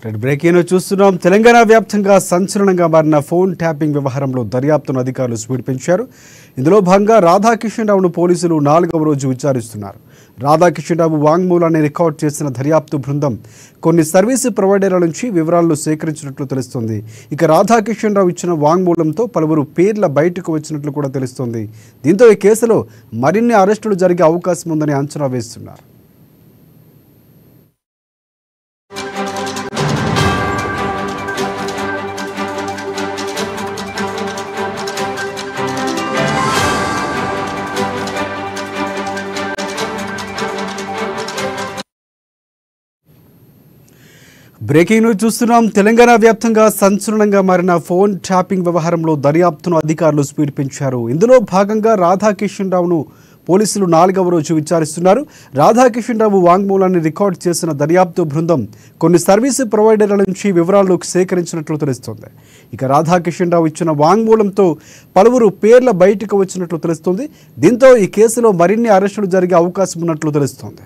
Red breaking చూస్తున్నాం. తెలంగాణ వ్యాప్తంగా సంచలనంగా మారిన ఫోన్ ట్యాపింగ్ వ్యవహారంలో దర్యాప్తును అధికారులు స్పీడ్ పెంచారు. ఇందులో భాగంగా రాధాకిషన్ రావును పోలీసులు 4వ రోజు విచారిస్తున్నారు. రాధాకిషన్ రావు వాంగ్మూలాన్ని రికార్డ్ చేసిన దర్యాప్తు బృందం కొన్ని సర్వీసు ప్రొవైడర్ల నుంచి వివరాలను సేకరించినట్లు తెలుస్తోంది. ఇక రాధాకిషన్ రావు ఇచ్చిన వాంగ్మూలంతో పలువురు పేర్ల బయటకు వచ్చినట్లు కూడా తెలుస్తోంది. దీంతో ఈ కేసులో మరిన్ని అరెస్టులు జరిగే అవకాశం ఉందని అంచనా వేస్తున్నారు. బ్రేకింగ్ న్యూస్ చూస్తున్నాం. తెలంగాణ వ్యాప్తంగా సంచలనంగా మారిన ఫోన్ ట్యాపింగ్ వ్యవహారంలో దర్యాప్తును అధికారులు స్పీడ్ పెంచారు. ఇందులో భాగంగా రాధాకిషన్ రావును పోలీసులు 4వ రోజు విచారిస్తున్నారు. రాధాకిషన్ రావు వాంగ్మూలాన్ని రికార్డ్ చేసిన దర్యాప్తు బృందం కొన్ని సర్వీసు ప్రొవైడర్ల నుంచి వివరాలు సేకరించినట్లు తెలుస్తోంది. ఇక రాధాకిషన్ రావు ఇచ్చిన వాంగ్మూలంతో పలువురు పేర్ల బయటకు వచ్చినట్లు తెలుస్తోంది. దీంతో ఈ కేసులో మరిన్ని అరెస్టులు జరిగే అవకాశం ఉన్నట్లు తెలుస్తోంది.